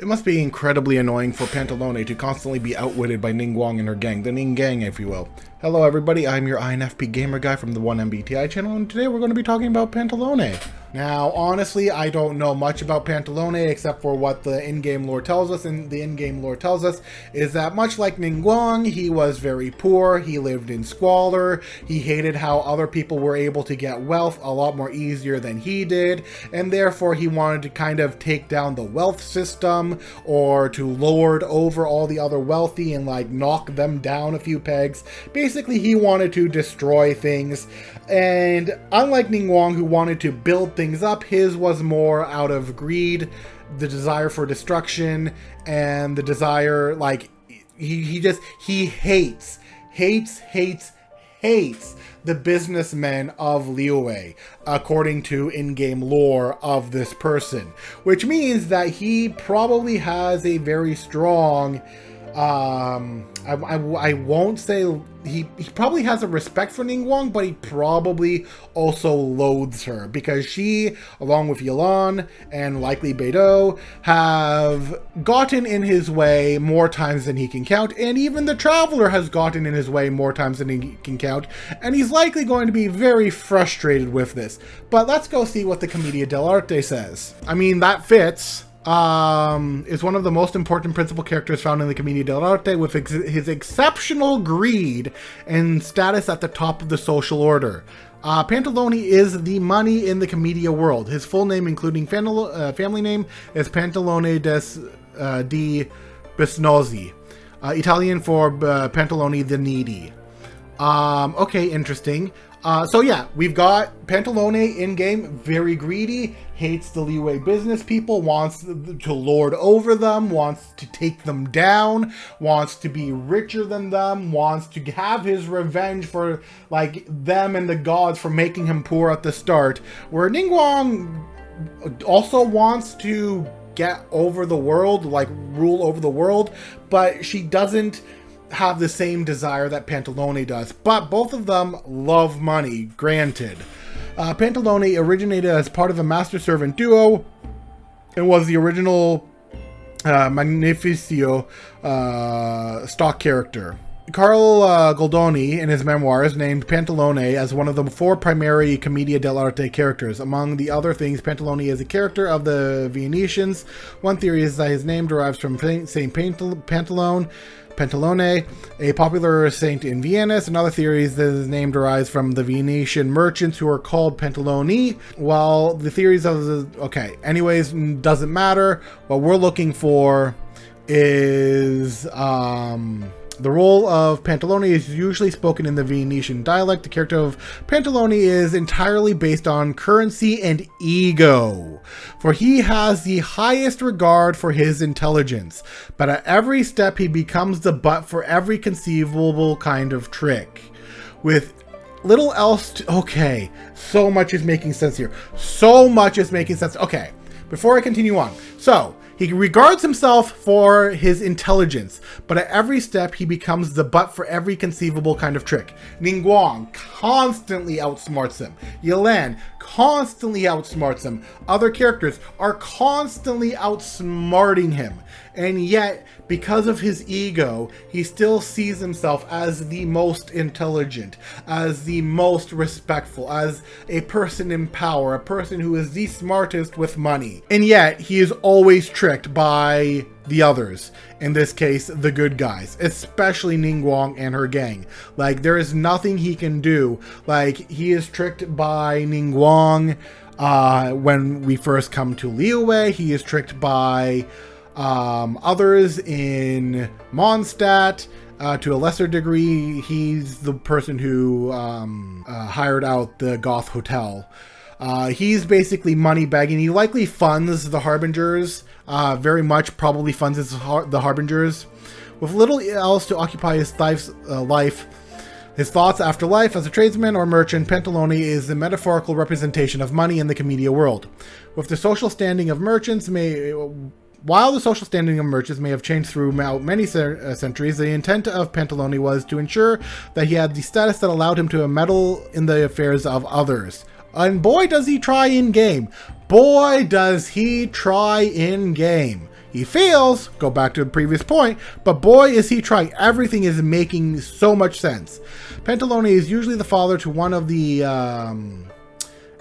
It must be incredibly annoying for Pantalone to constantly be outwitted by Ningguang and her gang, the Ninggang, if you will. Hello everybody, I'm your INFP gamer guy from the 1MBTI channel, and today we're going to be talking about Pantalone. Now, honestly, I don't know much about Pantalone except for what the in-game lore tells us, and the in-game lore tells us is that much like Ningguang, he was very poor, he lived in squalor, he hated how other people were able to get wealth a lot more easier than he did, and therefore he wanted to kind of take down the wealth system, or to lord over all the other wealthy and like knock them down a few pegs. Basically, he wanted to destroy things, and unlike Ningguang, who wanted to build things up, his was more out of greed, the desire for destruction, and the desire, like, he hates the businessmen of Liyue, according to in-game lore of this person, which means that he probably has a very strong, I won't say he probably has a respect for Ningguang, but he probably also loathes her, because she, along with Yalan and likely Beidou, have gotten in his way more times than he can count, and even the Traveler has gotten in his way more times than he can count, and he's likely going to be very frustrated with this. But let's go see what the Commedia dell'Arte says. I mean, that fits. Is one of the most important principal characters found in the Commedia dell'Arte, with his exceptional greed and status at the top of the social order. Pantalone is the money in the Commedia world. His full name, including family name, is Pantalone di Bisnozzi, Italian for Pantalone the Needy. Okay, interesting. So yeah, we've got Pantalone in-game, very greedy, hates the Liyue business people, wants to lord over them, wants to take them down, wants to be richer than them, wants to have his revenge for, like, them and the gods for making him poor at the start, where Ningguang also wants to get over the world, like, rule over the world, but she doesn't have the same desire that Pantalone does, but both of them love money, granted. Pantalone originated as part of a master-servant duo and was the original Magnificio stock character. Carl Goldoni, in his memoirs, named Pantalone as one of the 4 primary Commedia dell'Arte characters. Among the other things, Pantalone is a character of the Venetians. One theory is that his name derives from Saint Pantalone, a popular saint in Vienna. Another theory is that his name derives from the Venetian merchants who are called Pantaloni. While the theories of the... Okay, anyways, doesn't matter. What we're looking for is... the role of Pantalone is usually spoken in the Venetian dialect. The character of Pantalone is entirely based on currency and ego, for he has the highest regard for his intelligence, but at every step he becomes the butt for every conceivable kind of trick. With little else to... Okay, so much is making sense here. So much is making sense. Okay, before I continue on. So, he regards himself for his intelligence, but at every step he becomes the butt for every conceivable kind of trick. Ningguang constantly outsmarts him. Yalan constantly outsmarts him. Other characters are constantly outsmarting him. And yet, because of his ego, he still sees himself as the most intelligent, as the most respectful, as a person in power, a person who is the smartest with money. And yet, he is always tricked by the others. In this case, the good guys, especially Ningguang and her gang. Like, there is nothing he can do. Like, he is tricked by Ningguang when we first come to Liyue. He is tricked by others in Mondstadt. To a lesser degree, he's the person who hired out the Goth Hotel. He's basically money begging. He likely funds the Harbingers, very much probably funds the Harbingers. With little else to occupy his life, his thoughts after life as a tradesman or merchant, Pantalone is the metaphorical representation of money in the Commedia world. With the social standing of merchants While the social standing of merchants may have changed throughout many centuries, the intent of Pantalone was to ensure that he had the status that allowed him to meddle in the affairs of others. And boy, does he try in-game. Boy, does he try in-game. He fails, go back to the previous point, but boy is he trying. Everything is making so much sense. Pantalone is usually the father to one of the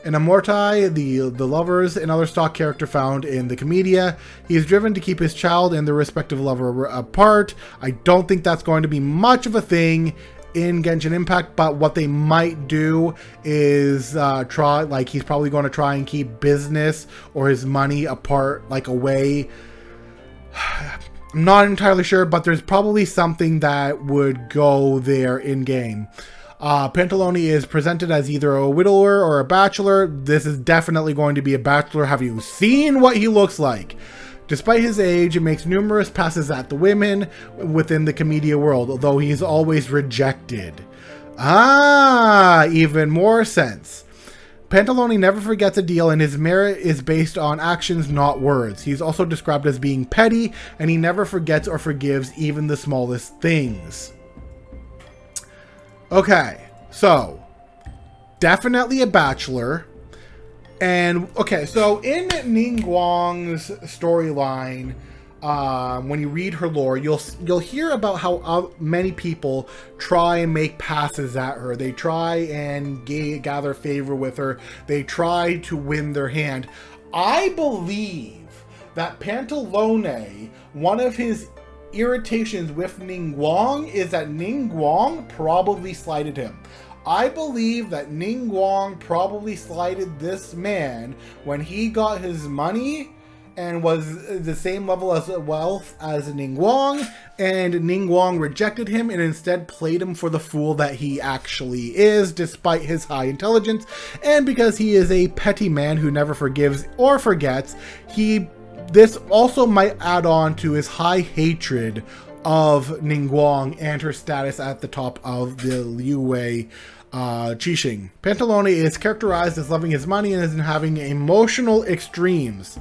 Inamorati, the lovers, and other stock character found in the Commedia. He is driven to keep his child and their respective lover apart. I don't think that's going to be much of a thing in Genshin Impact, but what they might do is try, like, he's probably going to try and keep business or his money apart, like, away. I'm not entirely sure, but there's probably something that would go there in game. Pantalone is presented as either a widower or a bachelor. This is definitely going to be a bachelor. Have you seen what he looks like? Despite his age, he makes numerous passes at the women within the Commedia world, although he's always rejected. Ah, even more sense. Pantalone never forgets a deal, and his merit is based on actions, not words. He's also described as being petty, and he never forgets or forgives even the smallest things. Okay, so definitely a bachelor. And okay, so in Ningguang's storyline, when you read her lore, you'll hear about how many people try and make passes at her. They try and gather favor with her. They try to win their hand. I believe that Pantalone, one of his irritations with Ningguang is that Ningguang probably slighted him. I believe that Ningguang probably slighted this man when he got his money and was the same level of wealth as Ningguang, and Ningguang rejected him and instead played him for the fool that he actually is, despite his high intelligence. And because he is a petty man who never forgives or forgets, this also might add on to his high hatred of Ningguang and her status at the top of the Liyue Qixing. Pantalone is characterized as loving his money and as having emotional extremes,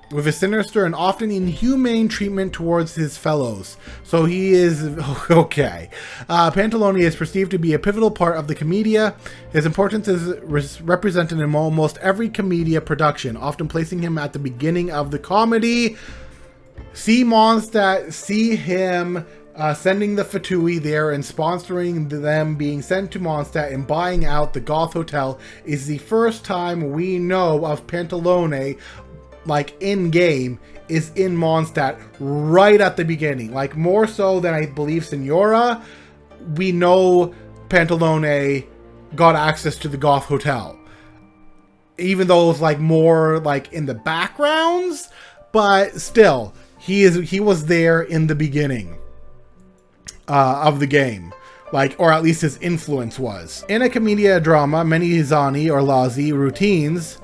with a sinister and often inhumane treatment towards his fellows. So he is okay. Pantalone is perceived to be a pivotal part of the Commedia. His importance is represented in almost every Commedia production, often placing him at the beginning of the comedy. See Mondstadt, see him sending the Fatui there and sponsoring them being sent to Mondstadt and buying out the Goth Hotel is the first time we know of Pantalone, like in-game, is in Mondstadt right at the beginning. Like, more so than I believe Senora, we know Pantalone got access to the Goth Hotel. Even though it was like more like in the backgrounds, but still, he was there in the beginning of the game. Like, or at least his influence was. In a Commedia drama, many Zani or Lazi routines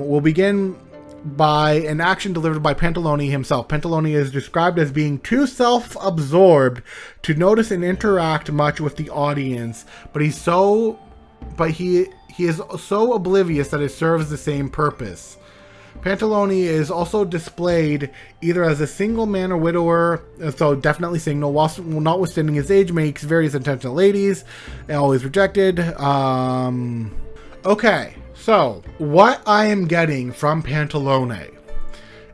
will begin by an action delivered by Pantalone himself. Pantalone is described as being too self-absorbed to notice and interact much with the audience, but he is so oblivious that it serves the same purpose. Pantalone is also displayed either as a single man or widower, so definitely single, whilst notwithstanding his age, makes various intentional ladies, and always rejected. Okay, so what I am getting from Pantalone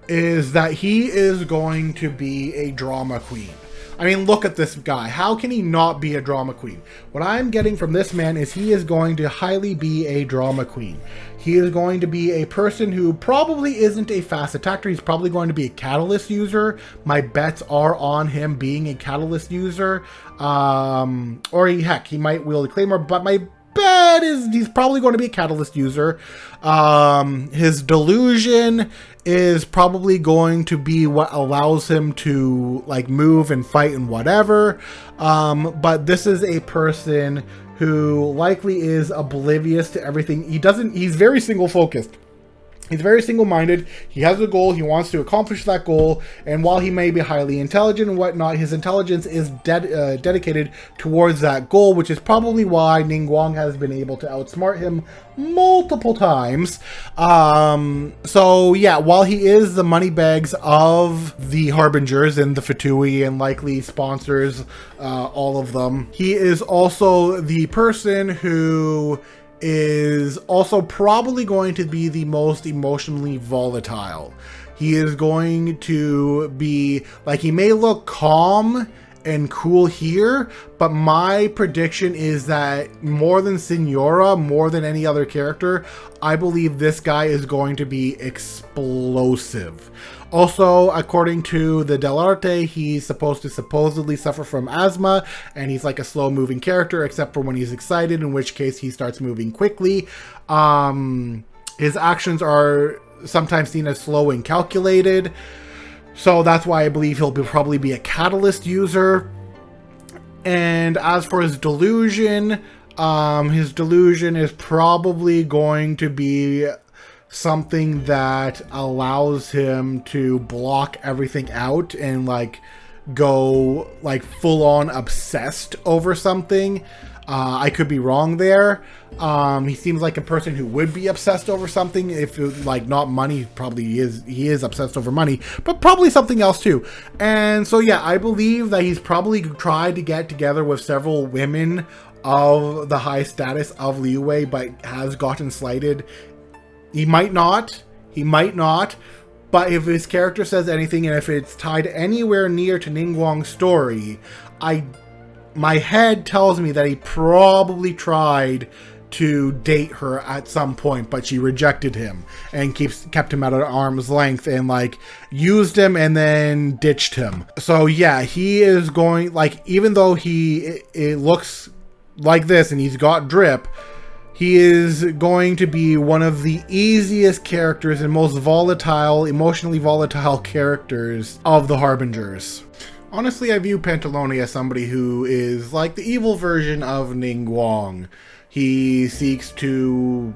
is that he is going to be a drama queen. I mean, look at this guy. How can he not be a drama queen? What I'm getting from this man is he is going to highly be a drama queen. He is going to be a person who probably isn't a fast attacker. He's probably going to be a catalyst user. My bets are on him being a catalyst user. Heck, he might wield a claymore, but my bet is he's probably going to be a catalyst user. His delusion is probably going to be what allows him to like move and fight and whatever. But this is a person who likely is oblivious to everything. He's very single focused. He's very single-minded. He has a goal. He wants to accomplish that goal. And while he may be highly intelligent and whatnot, his intelligence is dedicated towards that goal, which is probably why Ningguang has been able to outsmart him multiple times. So yeah, while he is the moneybags of the Harbingers and the Fatui and likely sponsors all of them, he is also the person who is also probably going to be the most emotionally volatile. He is going to be, like, he may look calm and cool here, but my prediction is that more than Signora, more than any other character, I believe this guy is going to be explosive. Also, according to the Dell'Arte, he's supposed to supposedly suffer from asthma, and he's like a slow-moving character, except for when he's excited, in which case he starts moving quickly. His actions are sometimes seen as slow and calculated, so that's why I believe he'll probably be a catalyst user. And as for his delusion is probably going to be something that allows him to block everything out and like go like full on obsessed over something. I could be wrong there. He seems like a person who would be obsessed over something. If it, like not money, probably he is obsessed over money, but probably something else too. And so yeah, I believe that he's probably tried to get together with several women of the high status of Liu Wei, but has gotten slighted. He might not, but if his character says anything, and if it's tied anywhere near to Ningguang's story, my head tells me that he probably tried to date her at some point, but she rejected him and kept him at arm's length and like used him and then ditched him. So yeah, he is going, like, even though it looks like this and he's got drip, he is going to be one of the easiest characters and most volatile, emotionally volatile characters of the Harbingers. Honestly, I view Pantalone as somebody who is like the evil version of Ningguang. He seeks to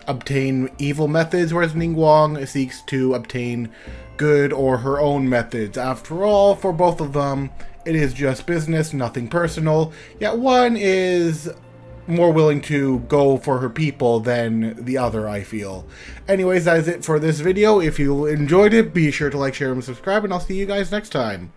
obtain evil methods, whereas Ningguang seeks to obtain good or her own methods. After all, for both of them, it is just business, nothing personal. Yet one is more willing to go for her people than the other, I feel. Anyways, that is it for this video. If you enjoyed it, be sure to like, share, and subscribe, and I'll see you guys next time.